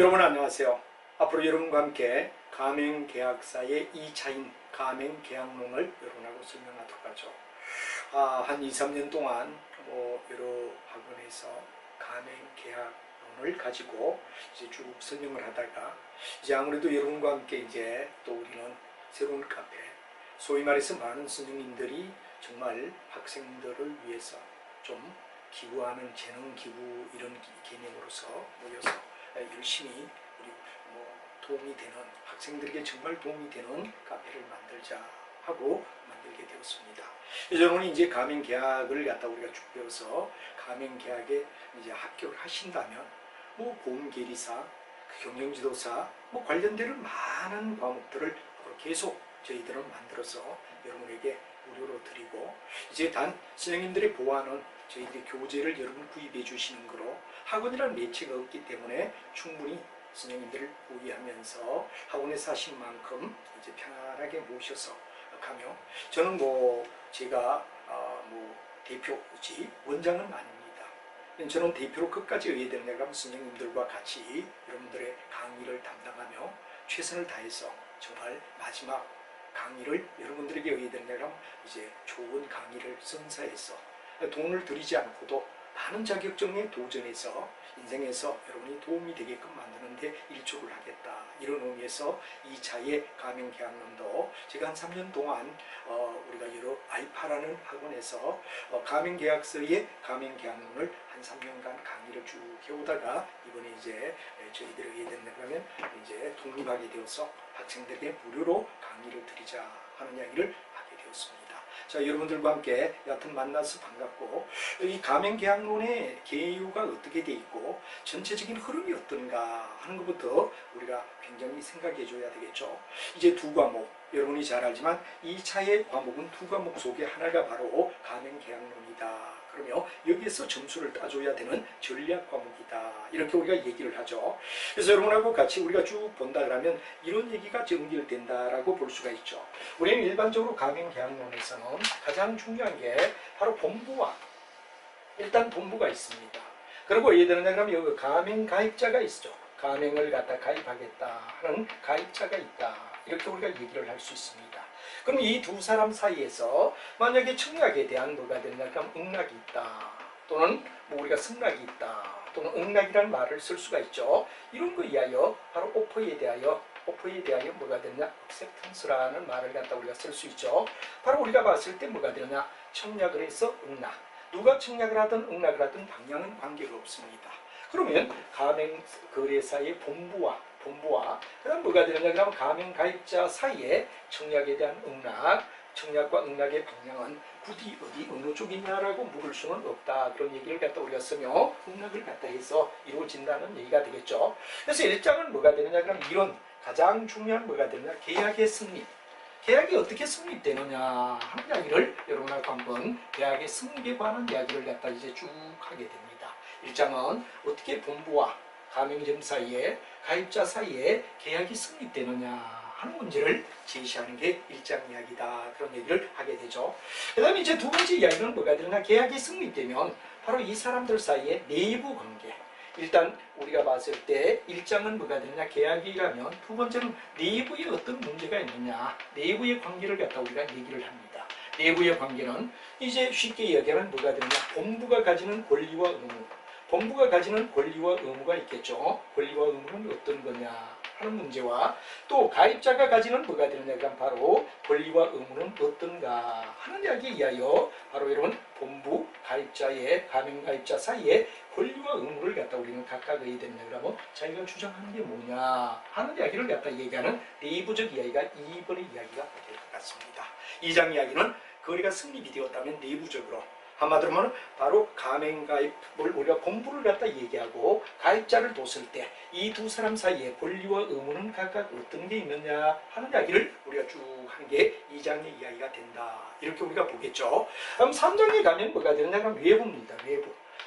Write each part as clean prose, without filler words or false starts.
여러분 안녕하세요. 앞으로 여러분과 함께 가맹계약사의 2차인 가맹계약론을 여러분하고 설명하도록 하죠. 한 2, 3년 동안 여러 학원에서 가맹계약론을 가지고 이제 쭉 설명을 하다가 이제 아무래도 여러분과 함께 이제 또 우리는 새로운 카페, 소위 말해서 많은 선생님들이 정말 학생들을 위해서 좀 기부하는 재능 기부 이런 개념으로서 모여서 열심히 우리 도움이 되는 학생들에게 정말 도움이 되는 카페를 만들자 하고 만들게 되었습니다. 여러분이 이제 가맹계약을 갖다 우리가 쭉 배워서 가맹계약에 이제 합격을 하신다면 보험계리사, 경영지도사 관련되는 많은 과목들을 계속 저희들은 만들어서 여러분에게 무료로 드리고 이제 단 선생님들이 보호하는 저희들이 교재를 여러분 구입해 주시는 거로 학원이라는 매체가 없기 때문에 충분히 선생님들을 보유하면서 학원에서 하신 만큼 이제 편안하게 모셔서 가며 저는 제가 대표지 원장은 아닙니다. 저는 대표로 끝까지 의해야 되는 내가 선생님들과 같이 여러분들의 강의를 담당하며 최선을 다해서 정말 마지막 강의를 여러분들에게 의해야 되는 내가 이제 좋은 강의를 선사해서 돈을 들이지 않고도 많은 자격증에 도전해서 인생에서 여러분이 도움이 되게끔 만드는데 일조를 하겠다. 이런 의미에서 2차의 가맹계약론도 제가 한 3년 동안 우리가 여러 알파라는 학원에서 가맹계약서의 가맹계약론을 한 3년간 강의를 쭉 해오다가 이번에 이제 저희들에 의해 된다면 이제 독립하게 되어서 학생들에게 무료로 강의를 드리자 하는 이야기를 하게 되었습니다. 자, 여러분들과 함께 여하튼 만나서 반갑고 이 가맹계약론의 개요가 어떻게 돼 있고 전체적인 흐름이 어떤가 하는 것부터 우리가 굉장히 생각해 줘야 되겠죠. 이제 두 과목 여러분이 잘 알지만 2차의 과목은 두 과목 속에 하나가 바로 가맹계약론이다. 그러면 여기에서 점수를 따줘야 되는 전략 과목이다. 이렇게 우리가 얘기를 하죠. 그래서 여러분하고 같이 우리가 쭉 본다 그러면 이런 얘기가 연결된다라고 볼 수가 있죠. 우리는 일반적으로 가맹계약론에서는 가장 중요한 게 바로 본부와 일단 본부가 있습니다. 그리고 예를 들면 여기 가맹 가입자가 있죠. 가맹을 갖다 가입하겠다 하는 가입자가 있다. 이렇게 우리가 얘기를 할 수 있습니다. 그럼 이 두 사람 사이에서 만약에 청약에 대한 뭐가 된다 그러면 응락이 있다. 또는 우리가 승낙이 있다. 또는 응락이라는 말을 쓸 수가 있죠. 이런 거에 의하여 바로 오퍼에 대하여 뭐가 되냐? acceptance라는 말을 갖다 우리가 쓸 수 있죠. 바로 우리가 봤을 때 뭐가 되냐? 청약을 해서 응락. 누가 청약을 하든 응락을 하든 방향은 관계가 없습니다. 그러면 가맹거래사의 본부와 그다음 뭐가 되느냐 그러면 가맹가입자 사이에 청약에 대한 응락, 청약과 응락의 방향은 부디 어느 쪽이냐라고 물을 수는 없다. 그런 얘기를 갖다 우리가 쓰며 응락을 갖다 해서 이루어진다는 얘기가 되겠죠. 그래서 일장은 뭐가 되느냐 그러면 이런 가장 중요한 뭐가 되느냐 계약의 승리. 계약이 어떻게 성립되느냐 하는 이야기를 여러분하고 한번 계약의 승리에 관한 이야기를 갖다 이제 쭉 하게 됩니다. 1장은 어떻게 본부와 가맹점 사이에 가입자 사이에 계약이 성립되느냐 하는 문제를 제시하는 게 1장 이야기다. 그런 얘기를 하게 되죠. 그 다음에 이제 두 번째 이야기는 뭐가 되느냐 계약이 성립되면 바로 이 사람들 사이에 내부 관계 일단 우리가 봤을 때 1장은 뭐가 되느냐 계약이라면 두 번째는 내부에 어떤 문제가 있느냐 내부의 관계를 갖다 우리가 얘기를 합니다. 내부의 관계는 이제 쉽게 이야기하면 뭐가 되느냐 본부가 가지는 권리와 의무 본부가 가지는 권리와 의무가 있겠죠. 권리와 의무는 어떤 거냐 하는 문제와 또 가입자가 가지는 뭐가 되느냐 그럼 바로 권리와 의무는 어떤가 하는 이야기에 의하여 바로 여러분 본부 가입자의 가맹가입자 사이에 권리와 의무를 갖다 우리는 각각 의해야 되느냐 그러면 자기가 주장하는 게 뭐냐 하는 이야기를 갖다 얘기하는 내부적 이야기가 2번의 이야기가 될 것 같습니다. 2장 이야기는 거래가 성립이 되었다면 내부적으로 한마디로 말하면 바로 가맹가입을 우리가 본부를 갖다 얘기하고 가입자를 뒀을 때 이 두 사람 사이에 권리와 의무는 각각 어떤 게 있느냐 하는 이야기를 우리가 쭉 하는 게 2장의 이야기가 된다. 이렇게 우리가 보겠죠. 그럼 3장에 가면 뭐가 되느냐 하면 외부입니다.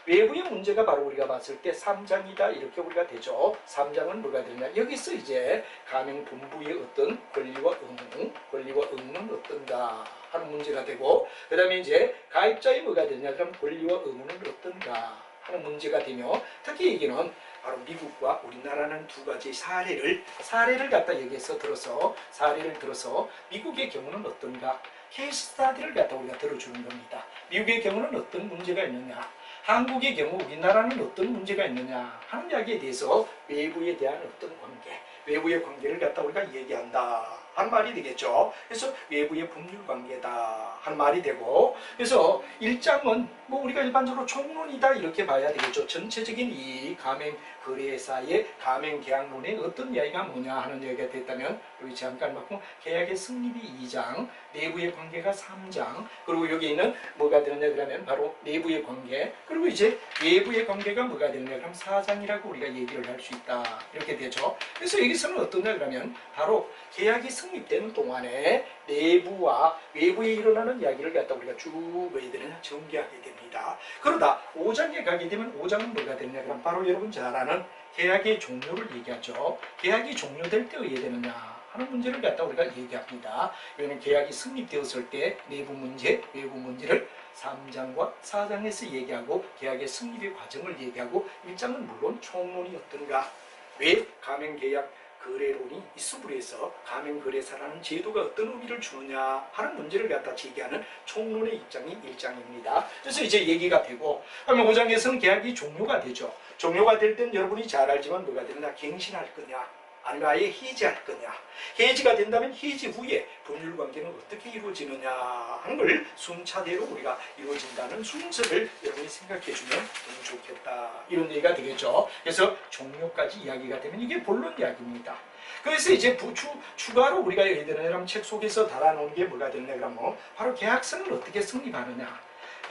외부의 문제가 바로 우리가 봤을 때 3장이다. 이렇게 우리가 되죠. 3장은 뭐가 되느냐 여기서 이제 가맹 본부의 어떤 권리와 의무는 어떤가 하는 문제가 되고 그 다음에 이제 가입자의 뭐가 되느냐 그럼 권리와 의무는 어떤가 하는 문제가 되며 특히 얘기는 바로 미국과 우리나라는 두 가지 사례를 갖다 여기에서 사례를 들어서 미국의 경우는 어떤가, 케이스 스타디를 갖다 우리가 들어주는 겁니다. 미국의 경우는 어떤 문제가 있느냐, 한국의 경우 우리나라는 어떤 문제가 있느냐 하는 이야기에 대해서 외부에 대한 어떤 관계, 외부의 관계를 갖다 우리가 얘기한다 한 말이 되겠죠. 그래서 외부의 법률 관계다 한 말이 되고, 그래서 1장은 뭐 우리가 일반적으로 총론이다 이렇게 봐야 되겠죠. 전체적인 이 가맹거래사의 가맹계약론에 어떤 이야기가 뭐냐 하는 이야기가 됐다면, 여기 잠깐 봤고 계약의 성립이 2장, 내부의 관계가 3장, 그리고 여기 있는 뭐가 되느냐 그러면 바로 내부의 관계, 그리고 이제 외부의 관계가 뭐가 되느냐 그럼 4장이라고 우리가 얘기를 할 수 있다 이렇게 되죠. 그래서 여기서는 어떠냐 그러면 바로 계약이 성립되는 동안에 내부와 외부에 일어나는 이야기를 갖다 우리가 쭉 뭐야 되느냐 전개하게 됩니다. 그러다 5장에 가게 되면 5장은 뭐가 되느냐 그럼 바로 여러분 잘 아는 계약의 종료를 얘기하죠. 계약이 종료될 때 어떻게 되느냐 하는 문제를 갖다 우리가 얘기합니다. 왜냐하면 계약이 성립되었을 때 내부 문제, 외부 문제를 3장과 4장에서 얘기하고 계약의 성립의 과정을 얘기하고 1장은 물론 총론이 어떤가, 왜 가맹계약 거래론이 있음으로 해서 가맹거래사라는 제도가 어떤 의미를 주느냐 하는 문제를 갖다 제기하는 총론의 입장이 1장입니다. 그래서 이제 얘기가 되고, 그러면 5장에서는 계약이 종료가 되죠. 종료가 될 땐 여러분이 잘 알지만 뭐가 되느냐, 갱신할 거냐 아니면 아예 해지할 거냐, 해지가 된다면 해지 후에 법률관계는 어떻게 이루어지느냐 하는 걸 순차대로 우리가 이루어진다는 순서를 여러분이 생각해 주면 너무 좋겠다 이런 얘기가 되겠죠. 그래서 종료까지 이야기가 되면 이게 본론 이야기입니다. 그래서 이제 추가로 우리가 예를 들면 책 속에서 달아놓은 게 뭐가 되느냐 그러면 바로 계약서는 어떻게 성립하느냐,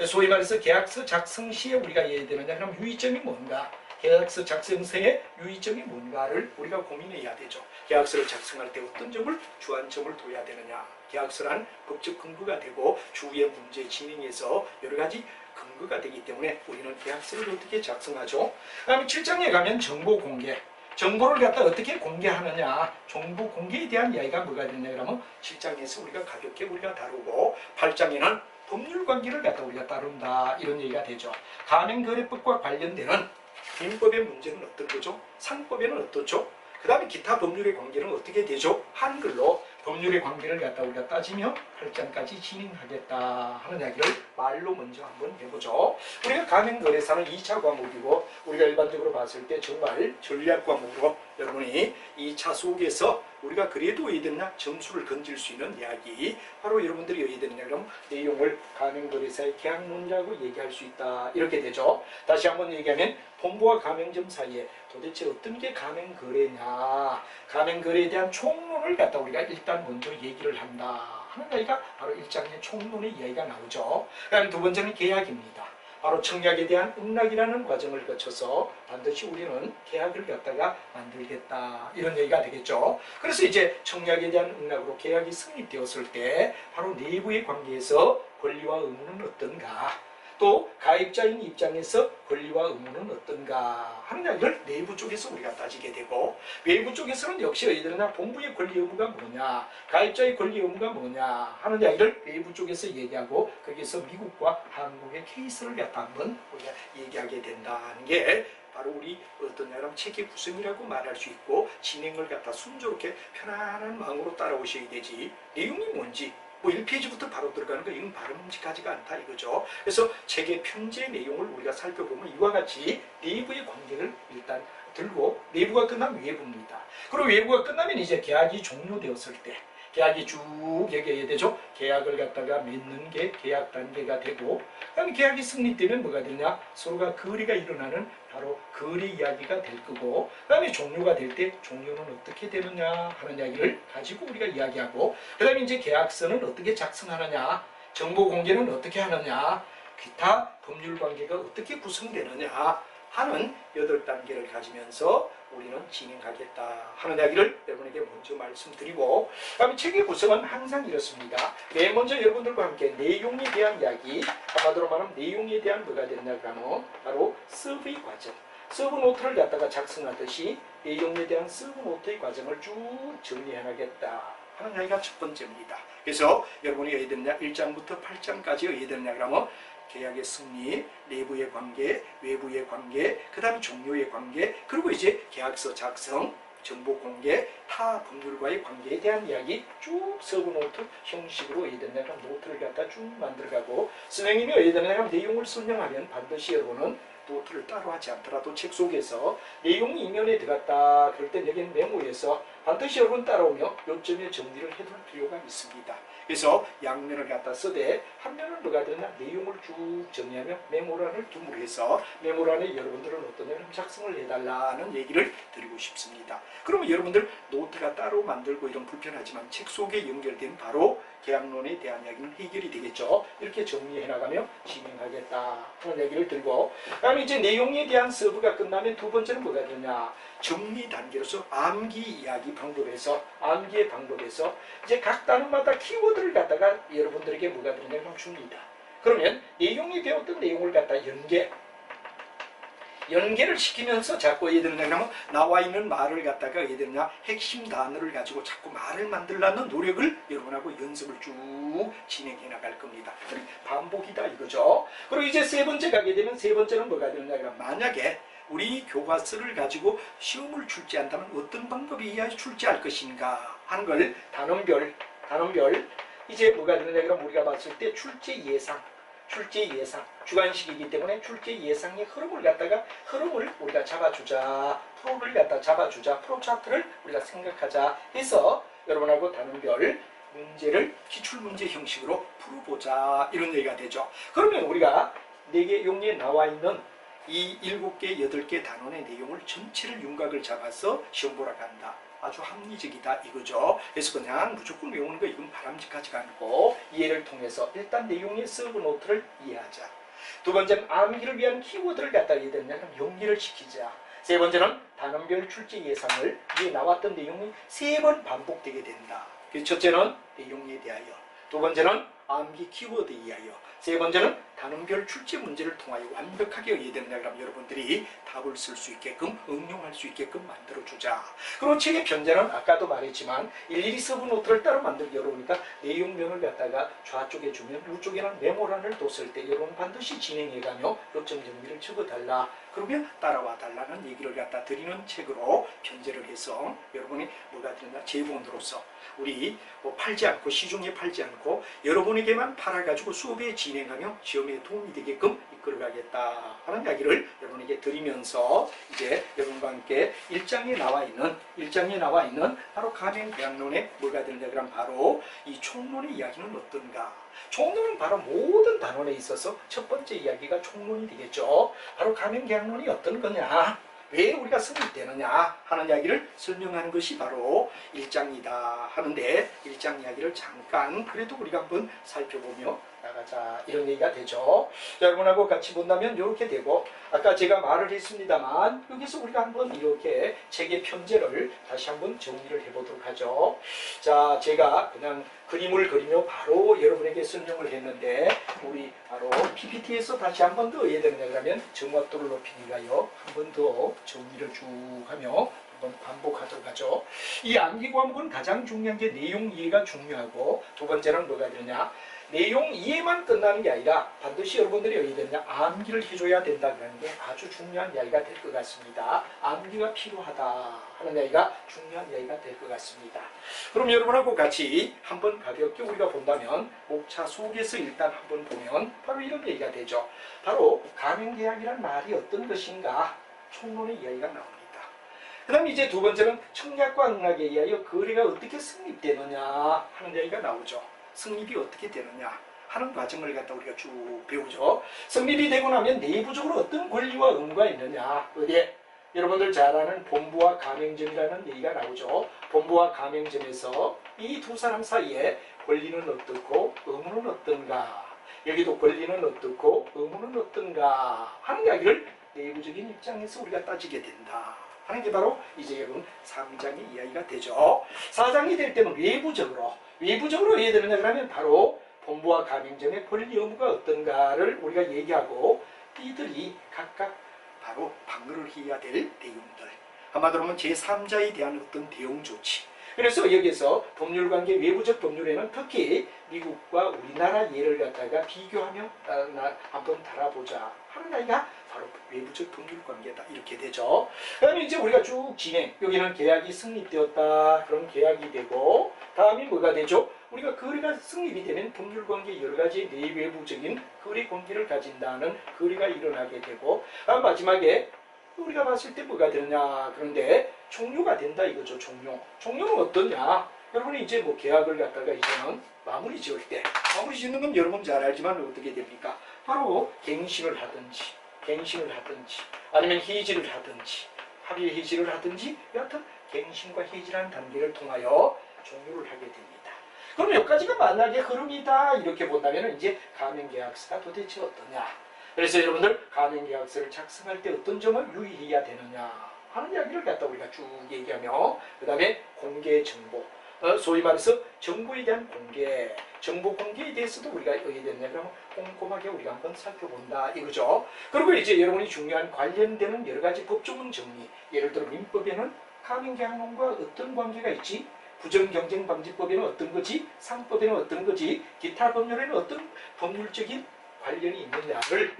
소위 말해서 계약서 작성 시에 우리가 예를 들면 그럼 유의점이 뭔가, 계약서 작성서의 유의점이 뭔가를 우리가 고민해야 되죠. 계약서를 작성할 때 어떤 점을 주안점을 둬야 되느냐, 계약서란 법적 근거가 되고 주위의 문제 진행에서 여러 가지 근거가 되기 때문에 우리는 계약서를 어떻게 작성하죠. 다음에 7장에 가면 정보 공개, 정보를 갖다 어떻게 공개하느냐, 정보 공개에 대한 이야기가 뭐가 되느냐 그러면 7장에서 우리가 가볍게 우리가 다루고 8장에는 법률관계를 갖다 우리가 다룬다 이런 얘기가 되죠. 가맹거래법과 관련되는 민법의 문제는 어떤 거죠? 상법에는 어떻죠? 그 다음에 기타 법률의 관계는 어떻게 되죠? 한글로 법률의 관계를 갖다 우리가 따지며 8장까지 진행하겠다 하는 이야기를 말로 먼저 한번 해보죠. 우리가 가맹거래사는 2차 과목이고 우리가 일반적으로 봤을 때 정말 전략 과목으로 여러분이 2차 속에서 우리가 그래도 어디 되느냐 점수를 건질 수 있는 이야기, 바로 여러분들이 어디 되느냐 그럼 내용을 가맹거래사의 계약론이라고 얘기할 수 있다 이렇게 되죠. 다시 한번 얘기하면 본부와 가맹점 사이에 도대체 어떤 게 가맹거래냐, 가맹거래에 대한 총론을 갖다 우리가 일단 먼저 얘기를 한다 하는 이야기가 바로 1장의 총론의 이야기가 나오죠. 그 다음 두 번째는 계약입니다. 바로 청약에 대한 응낙이라는 과정을 거쳐서 반드시 우리는 계약을 갖다가 만들겠다 이런 얘기가 되겠죠. 그래서 이제 청약에 대한 응낙으로 계약이 성립되었을 때 바로 내부의 관계에서 권리와 의무는 어떤가, 또 가입자인 입장에서 권리와 의무는 어떤가 하는 이야기를 내부 쪽에서 우리가 따지게 되고, 외부 쪽에서는 역시 얘들이나 본부의 권리 의무가 뭐냐, 가입자의 권리 의무가 뭐냐 하는 이야기를 외부 쪽에서 얘기하고, 거기에서 미국과 한국의 케이스를 갖다 한번 우리가 얘기하게 된다는 게 바로 우리 어떤 여러분 체계 구성이라고 말할 수 있고, 진행을 갖다 순조롭게 편안한 마음으로 따라오셔야 되지, 내용이 뭔지 뭐 1페이지부터 바로 들어가는 거 이건 바람직하지가 않다 이거죠. 그래서 책의 편제 내용을 우리가 살펴보면 이와 같이 내부의 관계를 일단 들고, 내부가 끝나면 외부입니다. 그리고 외부가 끝나면 이제 계약이 종료되었을 때 계약이 쭉 얘기해야 되죠. 계약을 갖다가 맺는 게 계약 단계가 되고, 그다음에 계약이 성립되면 뭐가 되냐, 서로가 거래가 일어나는 바로 거래 이야기가 될 거고, 그다음에 종료가 될 때 종료는 어떻게 되느냐 하는 이야기를 가지고 우리가 이야기하고, 그다음에 이제 계약서는 어떻게 작성하느냐, 정보 공개는 어떻게 하느냐, 기타 법률 관계가 어떻게 구성되느냐 하는 8단계를 가지면서 우리는 진행하겠다 하는 이야기를 여러분에게 먼저 말씀드리고, 그다음에 책의 구성은 항상 이렇습니다. 맨 먼저 여러분들과 함께 내용에 대한 이야기, 한마디로 말하면 내용에 대한 뭐가 되느냐 그러면 바로 서브의 과정, 서브 노트를 갖다가 작성하듯이 내용에 대한 서브 노트의 과정을 쭉 정리해나겠다 하는 이야기가 첫 번째입니다. 그래서 여러분이 어디 되느냐, 1장부터 8장까지 어디 되느냐 그러면 계약의 승리, 내부의 관계, 외부의 관계, 그 다음에 종료의 관계, 그리고 이제 계약서 작성, 정보 공개, 타 법률과의 관계에 대한 이야기 쭉 서브노트 형식으로 예전에 노트를 갖다 쭉 만들어가고, 선생님이 예전에 내용을 설명하면 반드시 여러분은 노트를 따로 하지 않더라도 책 속에서 내용이 이면에 들어갔다 그럴 때 여기는 메모에서 반드시 여러분 따라오며 요점에 정리를 해둘 필요가 있습니다. 그래서 양면을 갖다 쓰되 한 면은 뭐가 되냐, 내용을 쭉 정리하며 메모란을 둠으로 해서 메모란에 여러분들은 어떤 내용 작성을 해달라는 얘기를 드리고 싶습니다. 그러면 여러분들 노트가 따로 만들고 이런 불편하지만 책 속에 연결된 바로 계약론에 대한 이야기는 해결이 되겠죠. 이렇게 정리해 나가며 진행하겠다 하는 얘기를 드리고, 그다음에 이제 내용에 대한 서브가 끝나면 두 번째는 뭐가 되냐, 정리 단계로서 암기 이야기 방법에서, 암기의 방법에서 이제 각 단어마다 키워드를 갖다가 여러분들에게 뭐가 되냐면 줍니다. 그러면 내용이 배웠던 내용을 갖다 연계를 시키면서 자꾸 예를 들면 나와 있는 말을 갖다가 예를 들면 핵심 단어를 가지고 자꾸 말을 만들려는 노력을 여러분하고 연습을 쭉 진행해 나갈 겁니다. 반복이다 이거죠. 그리고 이제 세 번째 가게 되면, 세 번째는 뭐가 되느냐, 만약에 우리 교과서를 가지고 시험을 출제한다면 어떤 방법이 이해해 출제할 것인가 하는 걸 단원별 이제 뭐가 되느냐, 그럼 우리가 봤을 때 출제 예상, 주관식이기 때문에 출제 예상의 흐름을 우리가 잡아주자, 프로를 갖다 잡아주자, 프로 차트를 우리가 생각하자 해서 여러분하고 단원별 문제를 기출문제 형식으로 풀어보자, 이런 얘기가 되죠. 그러면 우리가 4개 용리에 나와 있는 이 7개, 8개 단원의 내용을 전체를 윤곽을 잡아서 시험 보러 간다. 아주 합리적이다 이거죠. 그래서 그냥 무조건 외우는 거 이건 바람직하지가 않고 이해를 통해서 일단 내용의 서브노트를 이해하자. 두 번째는 암기를 위한 키워드를 갖다 이해되냐면 연기를 시키자. 세 번째는 단원별 출제 예상을 위에 나왔던 내용이 3번 반복되게 된다. 첫째는 내용에 대하여, 두 번째는 암기 키워드에 의하여, 세 번째는 단원별 출제 문제를 통하여 완벽하게 이해된다. 그러면 여러분들이 답을 쓸 수 있게끔, 응용할 수 있게끔 만들어주자. 그리고 책의 편제는 아까도 말했지만 일일이 서브노트를 따로 만들기 어려우니까 내용면을 갖다가 좌쪽에 주면 우쪽에는 메모란을 뒀을 때 여러분 반드시 진행해가며 요점 정리를 적어달라. 그러면 따라와 달라는 얘기를 갖다 드리는 책으로 편제를 해서 여러분이 뭐가 되느냐, 제본으로서 우리 팔지 않고, 시중에 팔지 않고 여러분에게만 팔아가지고 수업에 진행하며 시험에 도움이 되게끔 이끌어가겠다 하는 이야기를 여러분에게 드리면서 이제 여러분과 함께 1장에 나와 있는 바로 가맹계약론에 뭐가 되느냐, 그럼 바로 이 총론의 이야기는 어떤가. 총론은 바로 모든 단원에 있어서 첫 번째 이야기가 총론이 되겠죠. 바로 가맹계약론이 어떤 거냐, 왜 우리가 성립되느냐 하는 이야기를 설명하는 것이 바로 1장이다 하는데, 1장 이야기를 잠깐 그래도 우리가 한번 살펴보며 나가자, 이런 얘기가 되죠. 자, 여러분하고 같이 본다면 이렇게 되고, 아까 제가 말을 했습니다만 여기서 우리가 한번 이렇게 책의 편제를 다시 한번 정리를 해보도록 하죠. 자, 제가 그냥 그림을 그리며 바로 여러분에게 설명을 했는데, 우리 바로 PPT에서 다시 한 번 더 이해되느냐 그러면 정확도를 높이기 위하여 한 번 더 정리를 쭉 하며 한번 반복하도록 하죠. 이 암기 과목은 가장 중요한 게 내용 이해가 중요하고, 두 번째는 뭐가 되느냐, 내용 이해만 끝나는 게 아니라 반드시 여러분들이 어디 되느냐, 암기를 해줘야 된다는 게 아주 중요한 이야기가 될 것 같습니다. 암기가 필요하다 하는 이야기가 중요한 이야기가 될 것 같습니다. 그럼 여러분하고 같이 한번 가볍게 우리가 본다면, 목차 속에서 일단 한번 보면 바로 이런 얘기가 되죠. 바로 가맹계약이란 말이 어떤 것인가, 총론의 이야기가 나옵니다. 그 다음에 이제 두 번째는 청약과 응하에 의하여 거래가 어떻게 성립되느냐 하는 이야기가 나오죠. 성립이 어떻게 되느냐 하는 과정을 갖다 우리가 쭉 배우죠. 성립이 되고 나면 내부적으로 어떤 권리와 의무가 있느냐, 어디에 여러분들 잘 아는 본부와 가맹점이라는 얘기가 나오죠. 본부와 가맹점에서 이 두 사람 사이에 권리는 어떻고 의무는 어떤가, 여기도 권리는 어떻고 의무는 어떤가 하는 이야기를 내부적인 입장에서 우리가 따지게 된다 하는 게 바로 이제 여러분 3장의 이야기가 되죠. 4장이 될 때는 외부적으로 이해되느냐 그러면 바로 본부와 가맹점의 권리 의무가 어떤가를 우리가 얘기하고, 이들이 각각 바로 방어를 해야 될 내용들, 한마디로 하면 제3자에 대한 어떤 대응 조치, 그래서 여기서 법률관계, 외부적 법률에는 특히 미국과 우리나라 예를 갖다가 비교하며 한번 달아보자 하는 아이가 바로 외부적 법률관계다 이렇게 되죠. 그다음에 이제 우리가 쭉 진행, 여기는 계약이 성립되었다, 그럼 계약이 되고, 다음이 뭐가 되죠? 우리가 거래가 성립이 되면 법률관계 여러 가지 내외부적인 거래 관계를 가진다는 거래가 일어나게 되고, 마지막에 우리가 봤을 때 뭐가 되느냐, 그런데 종료가 된다 이거죠. 종료는 어떠냐? 여러분이 이제 뭐 계약을 갖다가 이제는 마무리 지을 때, 마무리 짓는 건 여러분 잘 알지만 어떻게 됩니까? 바로 갱신을 하든지 아니면 해지를 하든지 합의 해지를 하든지 여하튼 갱신과 해지라는 단계를 통하여 종료를 하게 됩니다. 그럼 여기까지가 만약에 흐름이다 이렇게 본다면 이제 가맹계약서가 도대체 어떠냐? 그래서 여러분들 가맹계약서를 작성할 때 어떤 점을 유의해야 되느냐 하는 이야기를 갖다 우리가 쭉 얘기하며, 그 다음에 공개 정보, 소위 말해서 정보에 대한 공개, 정보 공개에 대해서도 우리가 어떻게 됐냐 그러면 꼼꼼하게 우리가 한번 살펴본다 이거죠. 그리고 이제 여러분이 중요한 관련되는 여러 가지 법조문 정리, 예를 들어 민법에는 가맹계약론과 어떤 관계가 있지, 부정경쟁방지법에는 어떤 거지, 상법에는 어떤 거지, 기타 법률에는 어떤 법률적인 관련이 있느냐를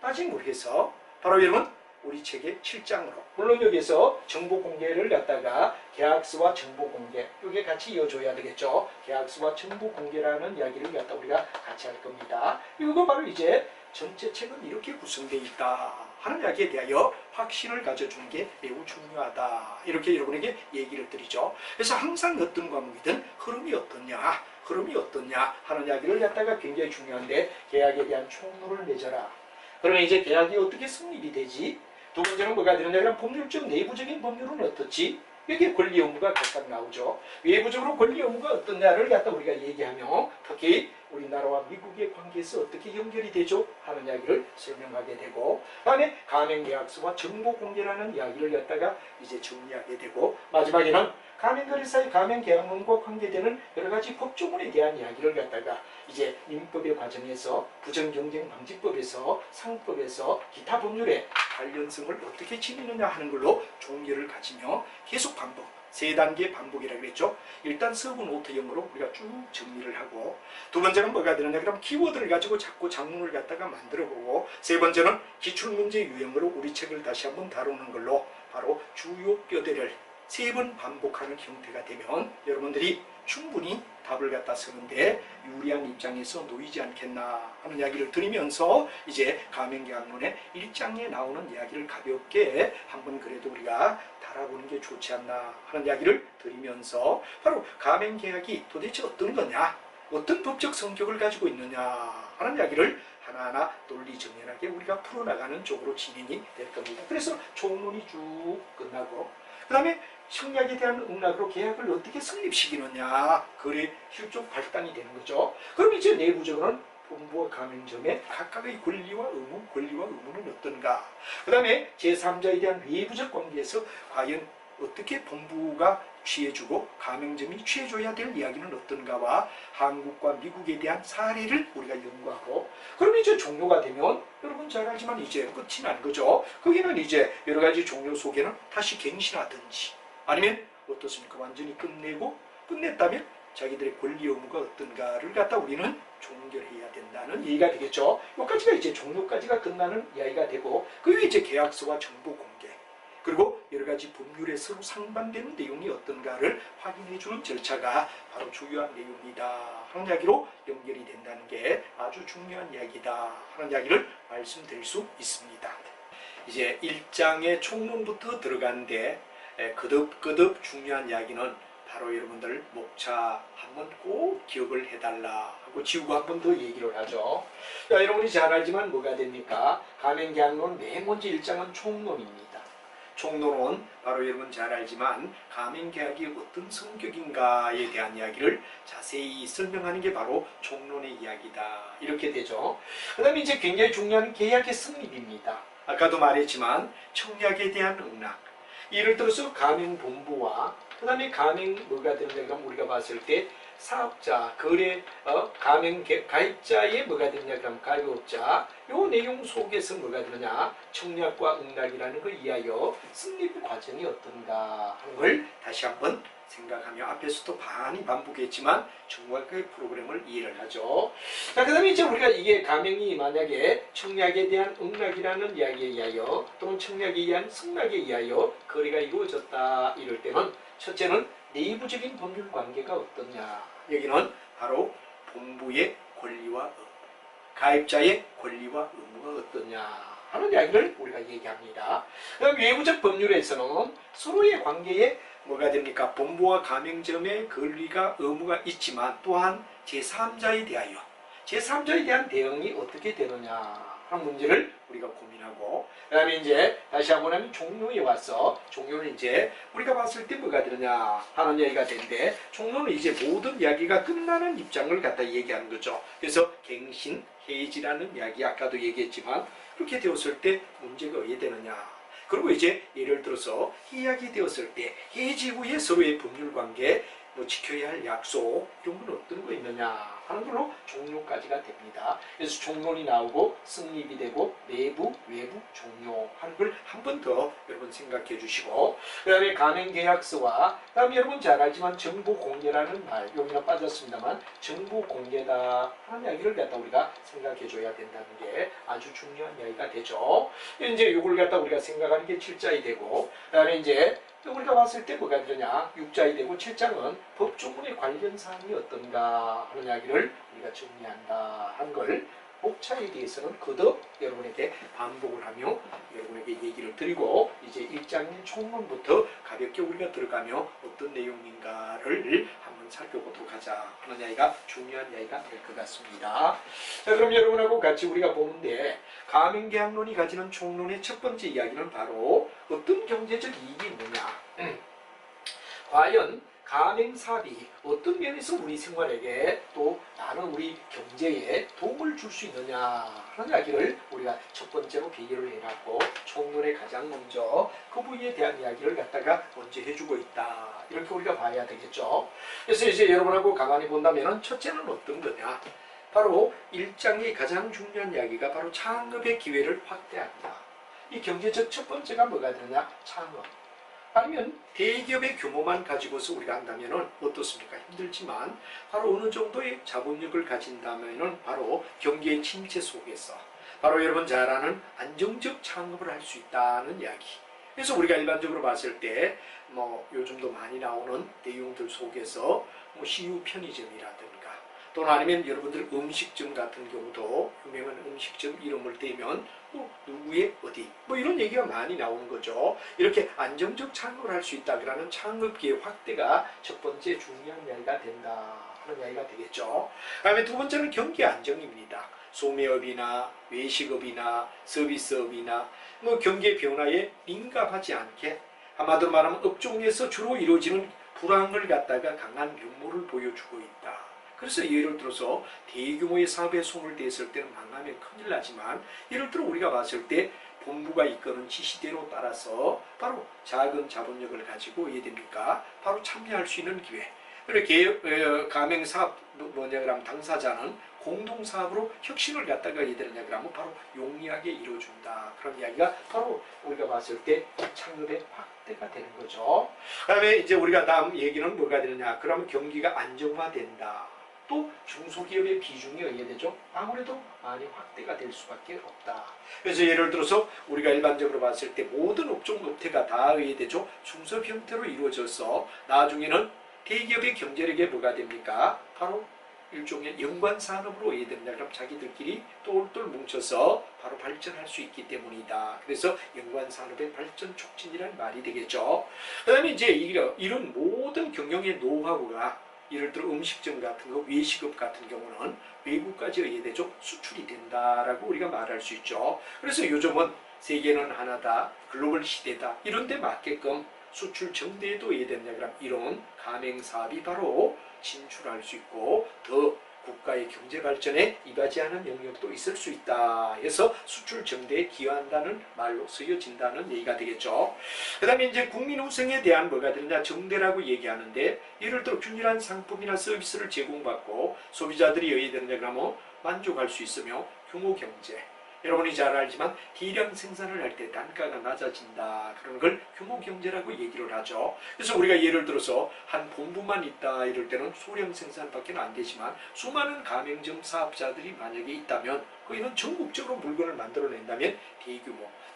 따지고 해서 바로 여러분 우리 책의 7장으로, 물론 여기서 정보 공개를 갖다가 계약서와 정보 공개 이게 같이 이어줘야 되겠죠. 계약서와 정보 공개라는 이야기를 갖다 우리가 같이 할 겁니다. 이거 바로 이제 전체 책은 이렇게 구성되어 있다 하는 이야기에 대하여 확신을 가져주는 게 매우 중요하다 이렇게 여러분에게 얘기를 드리죠. 그래서 항상 어떤 과목이든 흐름이 어떻냐 하는 이야기를 갖다가 굉장히 중요한데, 계약에 대한 총론을 맺어라. 그러면 이제 계약이 어떻게 성립이 되지? 두 번째는 뭐가 되느냐? 그럼 법률적 내부적인 법률은 어떻지? 여기에 권리 의무가 각각 나오죠. 외부적으로 권리 의무가 어떠냐를 갖다 우리가 얘기하며, 특히 우리나라와 미국의 관계에서 어떻게 연결이 되죠? 하는 이야기를 설명하게 되고, 다음에 가맹계약서와 정보공개라는 이야기를 갖다가 이제 정리하게 되고, 마지막에는 가맹거래사의 가맹계약론과 관계되는 여러 가지 법조문에 대한 이야기를 갖다가 이제 민법의 과정에서 부정경쟁방지법에서 상법에서 기타 법률의 관련성을 어떻게 지니느냐 하는 걸로 종류를 가지며 계속 반복, 3단계 반복이라고 했죠. 일단 서브 노트형으로 우리가 쭉 정리를 하고, 두 번째는 뭐가 되느냐 그럼 키워드를 가지고 자꾸 작문을 갖다가 만들어 보고, 세 번째는 기출문제 유형으로 우리 책을 다시 한번 다루는 걸로 바로 주요 뼈대를 3번 반복하는 형태가 되면 여러분들이 충분히 답을 갖다 쓰는데 유리한 입장에서 놓이지 않겠나 하는 이야기를 드리면서, 이제 가맹계약론의 1장에 나오는 이야기를 가볍게 한번 그래도 우리가 달아보는 게 좋지 않나 하는 이야기를 드리면서, 바로 가맹계약이 도대체 어떤 거냐, 어떤 법적 성격을 가지고 있느냐 하는 이야기를 하나하나 논리정연하게 우리가 풀어나가는 쪽으로 진행이 될 겁니다. 그래서 총론이 쭉 끝나고, 그 다음에 청약에 대한 응락으로 계약을 어떻게 성립시키느냐, 거래 실적 발단이 되는 거죠. 그럼 이제 내부적으로는 본부와 가맹점의 각각의 권리와 의무는 어떤가, 그 다음에 제3자에 대한 외부적 관계에서 과연 어떻게 본부가 취해주고 가맹점이 취해줘야 될 이야기는 어떤가와 한국과 미국에 대한 사례를 우리가 연구하고, 그럼 이제 종료가 되면 여러분 잘 알지만 이제 끝이 난 거죠. 거기는 이제 여러 가지 종료 속에는 다시 갱신하든지 아니면 어떻습니까? 완전히 끝냈다면 자기들의 권리 의무가 어떤가를 갖다 우리는 종결해야 된다는 얘기가 되겠죠. 여기까지가 이제 종료까지가 끝나는 이야기가 되고, 그 위에 이제 계약서와 정보 공개, 그리고 여러 가지 법률에 서로 상반되는 내용이 어떤가를 확인해주는 절차가 바로 중요한 내용이다 하는 이야기로 연결이 된다는 게 아주 중요한 이야기다 하는 이야기를 말씀드릴 수 있습니다. 이제 1장의 총론부터 들어가는데 거듭거듭 중요한 이야기는 바로 여러분들 목차 한번 꼭 기억을 해달라 하고 지우고 한 번 더 얘기를 하죠. 자, 여러분이 잘 알지만 뭐가 됩니까? 가맹계약론 맨 먼저 1장은 총론입니다. 총론은 바로 여러분 잘 알지만 가맹계약이 어떤 성격인가에 대한 이야기를 자세히 설명하는 게 바로 총론의 이야기다 이렇게 되죠. 그 다음에 이제 굉장히 중요한 계약의 성립입니다. 아까도 말했지만 청약에 대한 응락, 예를 들어서 가맹본부와 그 다음에 가맹 뭐가 되느냐 그럼 우리가 봤을 때 사업자, 거래, 가맹 가입자의 뭐가 되느냐 그럼 가입업자, 요 내용 속에서 뭐가 되느냐 청약과 응락이라는 걸 이하여 성립 과정이 어떤가 하는 걸 다시 한번 생각하며 앞에서도 많이 반복했지만 정확하게 프로그램을 이해를 하죠. 자, 그 다음에 이제 우리가 이게 가명이 만약에 청약에 대한 응락이라는 이야기에 의하여 또는 청약에 의한 승낙에 의하여 거래가 이루어졌다 이럴 때는 첫째는 내부적인 법률 관계가 어떠냐. 여기는 바로 본부의 권리와 의무, 가입자의 권리와 의무가 어떠냐 하는 이야기를 우리가 얘기합니다. 그다음 외부적 법률에서는 서로의 관계에 뭐가 됩니까? 본부와 가맹점의 권리가 의무가 있지만 또한 제3자에 대하여 제3자에 대한 대응이 어떻게 되느냐 하는 문제를 우리가 고민하고, 그 다음에 이제 다시 한번 하면 종료에 와서 종료는 이제 우리가 봤을 때 뭐가 되느냐 하는 이야기가 되는데, 종료는 이제 모든 이야기가 끝나는 입장을 갖다 얘기하는 거죠. 그래서 갱신, 해지라는 이야기 아까도 얘기했지만 그렇게 되었을 때 문제가 어떻게 되느냐. 그리고 이제 예를 들어서 해약이 되었을 때 해지 후에 서로의 법률 관계, 뭐 지켜야 할 약속 이런 건 어떤 거 있느냐 하는 걸로 종료까지가 됩니다. 그래서 종론이 나오고 승립이 되고 내부, 외부 종료 하는 걸 한 번 더 여러분 생각해 주시고, 그 다음에 가맹계약서와 그 다음에 여러분 잘 알지만 정보공개라는 말 여기가 빠졌습니다만 정보공개다 하는 이야기를 갖다 우리가 생각해 줘야 된다는 게 아주 중요한 이야기가 되죠. 이제 이걸 갖다 우리가 생각하는 게 7자이 되고, 그 다음에 이제 우리가 봤을 때 뭐가 되느냐 6자이 되고 7장은 법조문의 관련 사항이 어떤가 하는 이야기를 우리가 정리한다 한 걸 목차에 대해서는 거듭 여러분에게 반복을 하며 여러분에게 얘기를 드리고, 이제 1장인 총론부터 가볍게 우리가 들어가며 어떤 내용인가를 한번 살펴보도록 하자 하는 이야기가 중요한 이야기가 될 것 같습니다. 자, 그럼 여러분하고 같이 우리가 보는데 가맹계약론이 가지는 총론의 첫 번째 이야기는 바로 어떤 경제적 이익이 있느냐, 과연 가맹사업이 어떤 면에서 우리 생활에게 또 많은 우리 경제에 도움을 줄 수 있느냐 하는 이야기를 우리가 첫 번째로 비교를 해놨고, 총론에 가장 먼저 그 부위에 대한 이야기를 갖다가 먼저 해주고 있다 이렇게 우리가 봐야 되겠죠. 그래서 이제 여러분하고 가만히 본다면 첫째는 어떤 거냐, 바로 1장의 가장 중요한 이야기가 바로 창업의 기회를 확대한다. 이 경제적 첫 번째가 뭐가 되느냐, 창업. 아니면 대기업의 규모만 가지고서 우리가 한다면 어떻습니까? 힘들지만 바로 어느 정도의 자본력을 가진다면 바로 경기의 침체 속에서 바로 여러분 잘 아는 안정적 창업을 할 수 있다는 이야기. 그래서 우리가 일반적으로 봤을 때 뭐 요즘도 많이 나오는 내용들 속에서 뭐 CU 편의점이라든가 또는 아니면 여러분들 음식점 같은 경우도 유명한 음식점 이름을 대면 누구의 어디 뭐 이런 얘기가 많이 나오는 거죠. 이렇게 안정적 창업을 할 수 있다 그러는 창업기회 확대가 첫 번째 중요한 이야기가 된다 하는 이야기가 되겠죠. 그다음에 두 번째는 경기 안정입니다. 소매업이나 외식업이나 서비스업이나 뭐 경기의 변화에 민감하지 않게, 한마디로 말하면 업종에서 주로 이루어지는 불황을 갖다가 강한 면모를 보여주고 있다. 그래서 예를 들어서 대규모의 사업에 손을 댔을 때는 망하면 큰일 나지만, 예를 들어 우리가 봤을 때 본부가 이끄는 지시대로 따라서 바로 작은 자본력을 가지고 됩니까? 바로 참여할 수 있는 기회. 그렇게 가맹사업 뭐냐 그러면 당사자는 공동사업으로 혁신을 갖다가 되느냐 그러면 바로 용이하게 이루어준다. 그런 이야기가 바로 우리가 봤을 때 창업의 확대가 되는 거죠. 그 다음에 이제 우리가 다음 얘기는 뭐가 되느냐, 그러면 경기가 안정화된다. 또 중소기업의 비중이 어떻게 되죠? 아무래도 많이 확대가 될 수밖에 없다. 그래서 예를 들어서 우리가 일반적으로 봤을 때 모든 업종 업태가 다 어떻게 되죠? 중소업 형태로 이루어져서 나중에는 대기업의 경제력에 뭐가 됩니까? 바로 일종의 연관산업으로 이해됩니다. 그럼 자기들끼리 똘똘 뭉쳐서 바로 발전할 수 있기 때문이다. 그래서 연관산업의 발전 촉진이라는 말이 되겠죠. 그 다음에 이제 이런 모든 경영의 노하우가 예를 들어 음식점 같은 거, 외식업 같은 경우는 외국까지 의해되죠. 수출이 된다라고 우리가 말할 수 있죠. 그래서 요즘은 세계는 하나다, 글로벌 시대다, 이런 데 맞게끔 수출 정대에도 이해됐냐 그럼 이런 가맹사업이 바로 진출할 수 있고 더 국가의 경제 발전에 이바지하는 영역도 있을 수 있다 해서 수출 정대에 기여한다는 말로 쓰여진다는 얘기가 되겠죠. 그 다음에 이제 국민후생에 대한 뭐가 되느냐, 정대라고 얘기하는데, 예를 들어 균일한 상품이나 서비스를 제공받고 소비자들이 여야 되느냐 그러면 만족할 수 있으며 규모 경제, 여러분이 잘 알지만 대량 생산을 할 때 단가가 낮아진다. 그런 걸 규모 경제라고 얘기를 하죠. 그래서 우리가 예를 들어서 한 본부만 있다 이럴 때는 소량 생산밖에 안 되지만 수많은 가맹점 사업자들이 만약에 있다면 거기는 전국적으로 물건을 만들어낸다면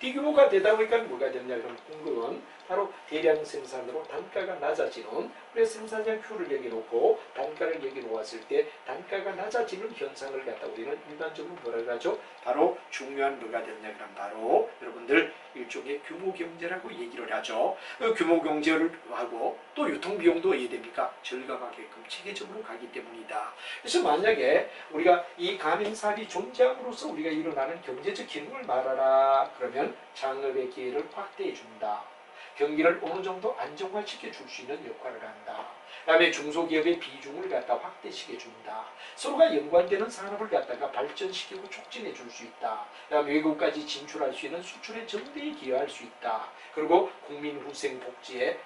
대규모가 되다 보니까 뭐가 되냐 이런 공급은 바로 대량 생산으로 단가가 낮아지는, 그래서 생산량 Q를 여기 놓고 단가를 여기 놓았을 때 단가가 낮아지는 현상을 갖다 우리는 일반적으로 뭐라고 하죠? 바로 중요한 뭐가 되냐 그럼 바로 여러분들 일종의 규모 경제라고 얘기를 하죠. 규모 경제를 하고 또 유통 비용도 어떻게 됩니까? 절감하게끔 체계적으로 가기 때문이다. 그래서 만약에 우리가 이 가맹 사업이 존재함으로써 우리가 일어나는 경제적 기능을 말하라 그러면 창업의 기회를 확대해 준다. 경기를 어느 정도 안정화시켜 줄 수 있는 역할을 한다. 그다음에 중소기업의 비중을 갖다 확대시켜 준다. 서로가 연관되는 산업을 갖다가 발전시키고 촉진해 줄 수 있다. 그다음에 외국까지 진출할 수 있는 수출의 정대에 기여할 수 있다. 그리고 국민 후생 복지에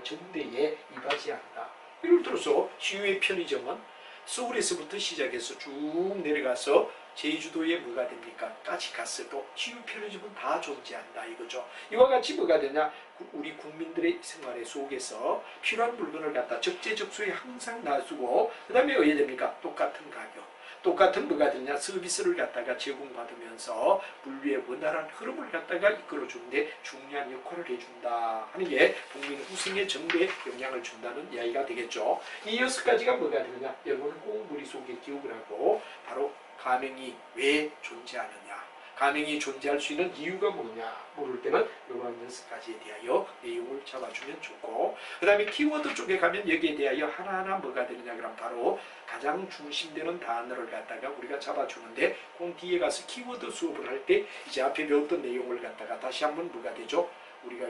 정대에 이바지한다. 예를 들어서 시유의 편의점은 서울에서부터 시작해서 쭉 내려가서 제주도에 뭐가 됩니까? 까지 갔어도 치유 편의점은 다 존재한다 이거죠. 이와 같이 뭐가 되냐? 우리 국민들의 생활의 속에서 필요한 물건을 갖다 적재적소에 항상 놔두고 그 다음에 어떻게 됩니까? 똑같은 가격, 똑같은 뭐가 되냐? 서비스를 갖다가 제공받으면서 물류의 원활한 흐름을 갖다가 이끌어주는데 중요한 역할을 해준다 하는 게 국민 후생의 정대에 영향을 준다는 이야기가 되겠죠. 이 6가지가 뭐가 되느냐? 여러분은 꼭 머릿속에 기억을 하고 바로 가맹이 왜 존재하느냐, 가맹이 존재할 수 있는 이유가 뭐냐 모를 때는 이런 6가지에 대하여 내용을 잡아주면 좋고, 그 다음에 키워드 쪽에 가면 여기에 대하여 하나하나 뭐가 되느냐 그럼 바로 가장 중심되는 단어를 갖다가 우리가 잡아주는데 그 뒤에 가서 키워드 수업을 할 때 이제 앞에 배웠던 내용을 갖다가 다시 한번 뭐가 되죠? 우리가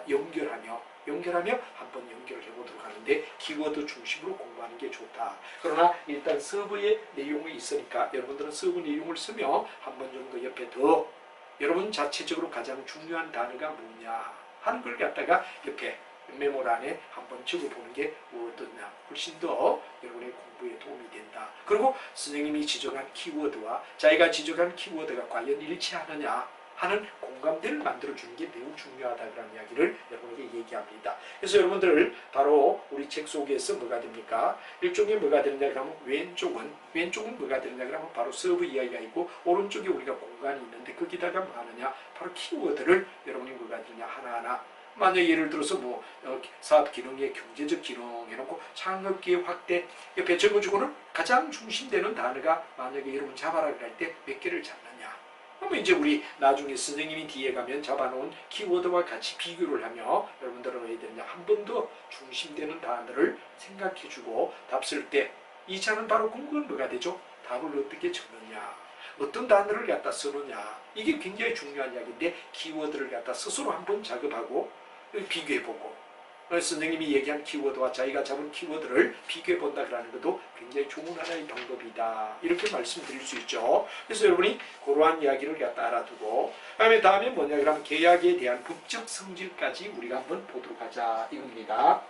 연결하며 한번 연결해 보도록 하는데 키워드 중심으로 공부하는 게 좋다. 그러나 일단 서브의 내용이 있으니까 여러분들은 서브 내용을 쓰며 한 번 정도 옆에 더 여러분 자체적으로 가장 중요한 단어가 뭐냐 하는 걸 갖다가 옆에 메모란에 한번 적어보는 게 어떠냐, 훨씬 더 여러분의 공부에 도움이 된다. 그리고 선생님이 지적한 키워드와 자기가 지적한 키워드가 과연 일치하느냐 하는 공감대를 만들어주는 게 매우 중요하다는 이야기를 여러분에게 얘기합니다. 그래서 여러분들 바로 우리 책 속에서 뭐가 됩니까? 일종의 뭐가 되느냐 그러면 왼쪽은 뭐가 되느냐 그러면 바로 서브 이야기가 있고 오른쪽에 우리가 공간이 있는데 거기다가 뭐 하느냐? 바로 키워드를 여러분이 뭐가 되느냐 하나하나 만약 예를 들어서 뭐 사업 기능의 경제적 기능 해놓고 창업기회 확대 옆에 적어주고는 가장 중심되는 단어가 만약에 여러분 잡아라 할 때 몇 개를 잡느냐. 그러면 이제 우리 나중에 선생님이 뒤에 가면 잡아놓은 키워드와 같이 비교를 하며 여러분들은 왜 되느냐 한 번 더 중심되는 단어를 생각해주고 답 쓸 때 2차는 바로 궁금한 뭐가 되죠? 답을 어떻게 적느냐, 어떤 단어를 갖다 쓰느냐, 이게 굉장히 중요한 이야기인데 키워드를 갖다 스스로 한번 작업하고 비교해보고 선생님이 얘기한 키워드와 자기가 잡은 키워드를 비교해본다 그러는 것도 굉장히 좋은 하나의 방법이다 이렇게 말씀드릴 수 있죠. 그래서 여러분이 그러한 이야기를 갖다 알아두고 다음에 뭐냐 그러면 계약에 대한 법적 성질까지 우리가 한번 보도록 하자 이겁니다.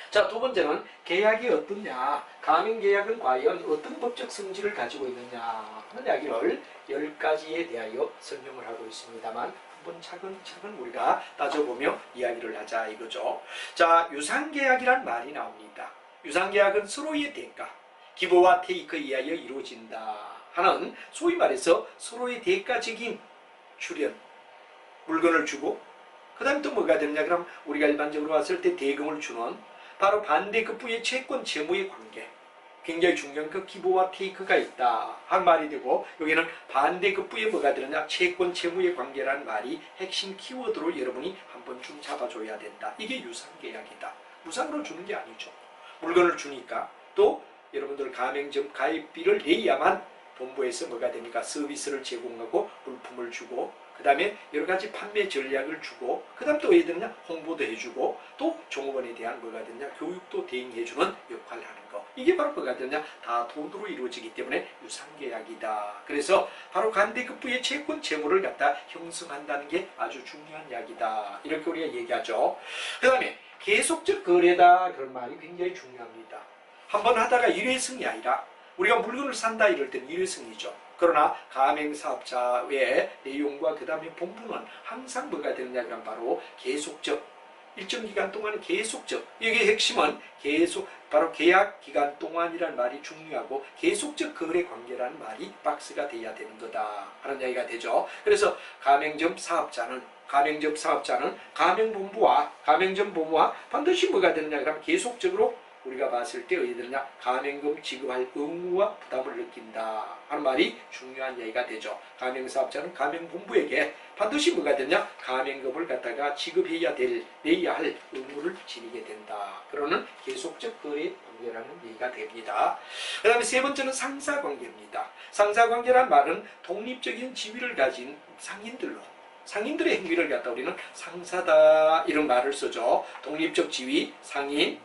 자, 두 번째는 계약이 어떻냐, 가맹계약은 과연 어떤 법적 성질을 가지고 있느냐 하는 이야기를 10가지에 대하여 설명을 하고 있습니다만 한번 차근차근 우리가 따져보며 이야기를 하자 이거죠. 자, 유상계약이란 말이 나옵니다. 유상계약은 서로의 대가, 기보와 테이크에 의하여 이루어진다 하는 소위 말해서 서로의 대가적인 출연, 물건을 주고 그 다음 또 뭐가 되느냐 그럼 우리가 일반적으로 봤을 때 대금을 주는 바로 반대급부의 채권 채무의 관계, 굉장히 중요한 그 기보와 테이크가 있다 한 말이 되고 여기는 반대급부에 뭐가 들었냐 채권 채무의 관계라는 말이 핵심 키워드로 여러분이 한번 좀 잡아줘야 된다. 이게 유상계약이다. 무상으로 주는 게 아니죠. 물건을 주니까 또 여러분들 가맹점 가입비를 내야만 본부에서 뭐가 됩니까? 서비스를 제공하고 물품을 주고 그 다음에 여러가지 판매 전략을 주고 그 다음 또 왜 되느냐? 홍보도 해주고 또 종업원에 대한 뭐가 되느냐? 교육도 대행해주는 역할을 하는 거. 이게 바로 뭐가 되느냐? 다 돈으로 이루어지기 때문에 유상계약이다. 그래서 바로 간대급부의 채권 채무를 갖다 형성한다는 게 아주 중요한 이야기다. 이렇게 우리가 얘기하죠. 그 다음에 계속적 거래다. 그런 말이 굉장히 중요합니다. 한번 하다가 일회성이 아니라 우리가 물건을 산다 이럴 때는 일회성이죠. 그러나 가맹사업자의 내용과 그 다음에 본부는 항상 뭐가 되느냐 그럼 바로 계속적, 일정 기간 동안 계속적, 여기 핵심은 계속, 바로 계약 기간 동안이란 말이 중요하고 계속적 거래 관계라는 말이 박스가 돼야 되는 거다 하는 이야기가 되죠. 그래서 가맹점 사업자는 가맹본부와 가맹점 본부와 반드시 뭐가 되느냐 그러면 계속적으로 우리가 봤을 때 어디 되느냐 가맹금 지급할 의무와 부담을 느낀다 하는 말이 중요한 이야기가 되죠. 가맹사업자는 가맹본부에게 반드시 뭐가 되느냐 가맹금을 갖다가 지급해야 내야 할 의무를 지니게 된다. 그러는 계속적 거래 관계라는 얘기가 됩니다. 그 다음에 세 번째는 상사관계입니다. 상사관계란 말은 독립적인 지위를 가진 상인들의 행위를 갖다 우리는 상사다 이런 말을 쓰죠. 독립적 지위, 상인,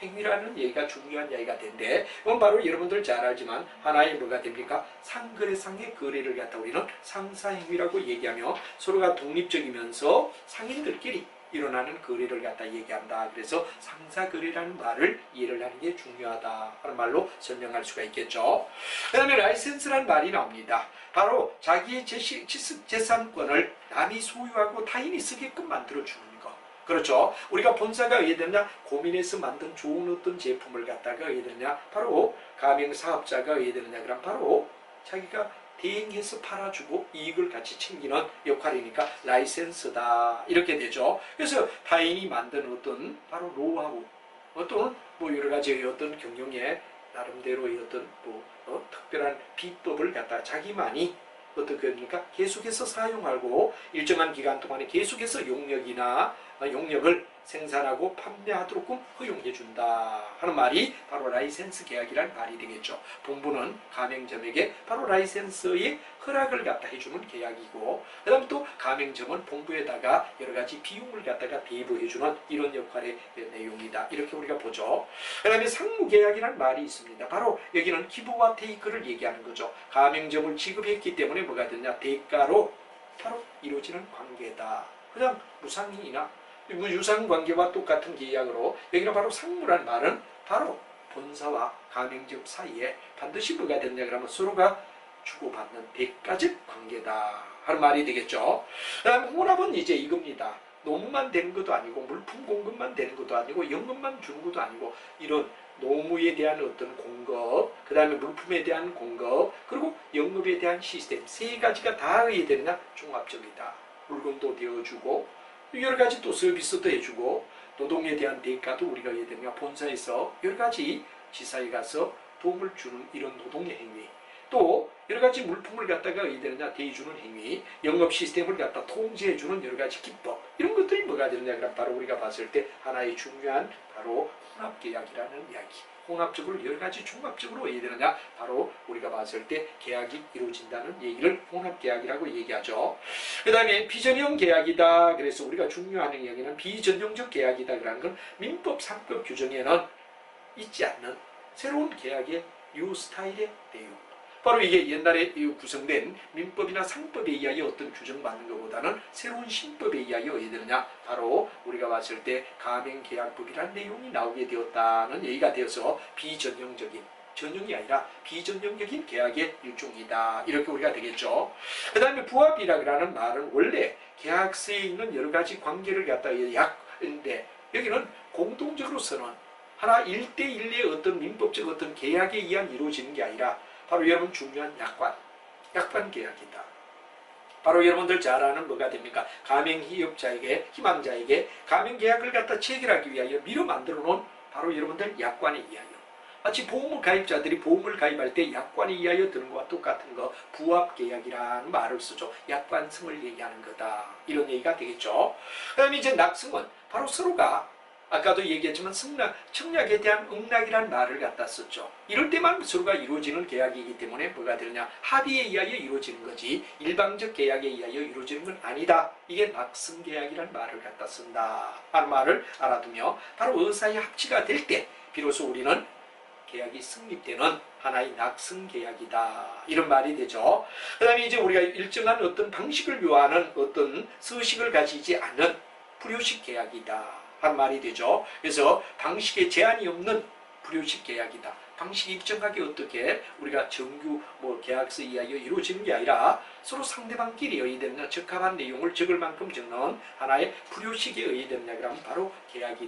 행위라는 얘기가 중요한 이야기가 되는데 이건 바로 여러분들 잘 알지만 하나의 뭐가 됩니까? 상거래상의 거래를 갖다 우리는 상사행위라고 얘기하며 서로가 독립적이면서 상인들끼리 일어나는 거래를 갖다 얘기한다. 그래서 상사거래라는 말을 이해를 하는 게 중요하다 하는 말로 설명할 수가 있겠죠. 그 다음에 라이센스라는 말이 나옵니다. 바로 자기의 재산권을 남이 소유하고 타인이 쓰게끔 만들어주는 거. 그렇죠. 우리가 본사가 왜 되느냐 고민해서 만든 좋은 어떤 제품을 갖다가 왜 되느냐 바로 가맹사업자가 왜 되느냐 그럼 바로 자기가 대행해서 팔아주고 이익을 같이 챙기는 역할이니까 라이센스다 이렇게 되죠. 그래서 타인이 만든 어떤 바로 노하우 어떤 뭐 여러 가지 어떤 경영의 나름대로의 어떤 특별한 비법을 갖다 자기만이 어떻게 합니까? 계속해서 사용하고 일정한 기간 동안에 계속해서 용역을 생산하고 판매하도록 허용해 준다 하는 말이 바로 라이센스 계약이란 말이 되겠죠. 본부는 가맹점에게 바로 라이센스의 허락을 갖다 해주는 계약이고 그 다음에 또 가맹점은 본부에다가 여러 가지 비용을 갖다가 배부해 주는 이런 역할의 내용이다. 이렇게 우리가 보죠. 그 다음에 상무계약이란 말이 있습니다. 바로 여기는 기부와 테이크를 얘기하는 거죠. 가맹점을 지급했기 때문에 뭐가 되냐 대가로 바로 이루어지는 관계다. 그냥 무상이나 유상관계와 똑같은 계약으로 여기는 바로 상무란 말은 바로 본사와 가맹점 사이에 반드시 뭐가 되느냐 그러면 서로가 주고받는 대가적 관계다 하는 말이 되겠죠. 그 다음에 혼합은 이제 이겁니다. 노무만 되는 것도 아니고 물품 공급만 되는 것도 아니고 연금만 주는 것도 아니고 이런 노무에 대한 어떤 공급, 그 다음에 물품에 대한 공급, 그리고 연금에 대한 시스템 세 가지가 다 해야 되느냐 종합적이다. 물건도 되어주고 여러 가지 또 서비스도 해주고 노동에 대한 대가도 우리가 해야 되느냐 본사에서 여러 가지 지사에 가서 도움을 주는 이런 노동의 행위 또 여러 가지 물품을 갖다가 해야 되느냐 대주는 행위 영업 시스템을 갖다 통제해주는 여러 가지 기법 이런 것들이 뭐가 되느냐 그럼 바로 우리가 봤을 때 하나의 중요한 바로 혼합계약이라는 이야기 혼합적으로 여러 가지 종합적으로 해야 되느냐 바로 우리가 봤을 때 계약이 이루어진다는 얘기를 혼합계약이라고 얘기하죠. 그 다음에 비전형 계약이다. 그래서 우리가 중요한 이야기는 비전형적 계약이다. 그라는 건 민법 3법 규정에는 있지 않는 새로운 계약의 뉴 스타일의 내용 바로 이게 옛날에 구성된 민법이나 상법에 의하여 어떤 규정받는 것보다는 새로운 신법에 의하여 어떻게 되느냐 바로 우리가 봤을 때 가맹계약법이라는 내용이 나오게 되었다는 얘기가 되어서 비전형적인 전형이 아니라 비전형적인 계약의 일종이다 이렇게 우리가 되겠죠. 그 다음에 부합이라는 말은 원래 계약서에 있는 여러 가지 관계를 갖다 약인데 여기는 공동적으로 쓰는 하나 1대1의 어떤 민법적 어떤 계약에 의한 이루어지는 게 아니라 바로 여러분 중요한 약관 계약이다. 바로 여러분들 잘 아는 뭐가 됩니까? 가맹희업자에게 희망자에게 가맹계약을 갖다 체결하기 위하여 미리 만들어 놓은 바로 여러분들 약관에 의하여 마치 보험을 가입자들이 보험을 가입할 때 약관에 의하여 드는 것과 똑같은 거 부합계약이라는 말을 쓰죠. 약관성을 얘기하는 거다. 이런 얘기가 되겠죠. 그 다음에 이제 낙성은 바로 서로가 아까도 얘기했지만 청약에 대한 응낙이라는 말을 갖다 썼죠. 이럴 때만 서로가 이루어지는 계약이기 때문에 뭐가 되느냐 합의에 의하여 이루어지는 거지 일방적 계약에 의하여 이루어지는 건 아니다. 이게 낙승계약이라는 말을 갖다 쓴다 하는 말을 알아두며 바로 의사의 합치가 될 때 비로소 우리는 계약이 성립되는 하나의 낙승계약이다 이런 말이 되죠. 그 다음에 이제 우리가 일정한 어떤 방식을 요하는 어떤 서식을 가지지 않는 불효식 계약이다 한 말이 되죠. 그래서 방식에 제한이 없는 불효식 계약이다. 방식이 일정하게 어떻게 우리가 정규 계약서 이하여 이루어지는 게 아니라 서로 상대방끼리 의논되는 적합한 내용을 적을 만큼 적는 하나의 불효식에 의해되느냐 그러면 바로 계약이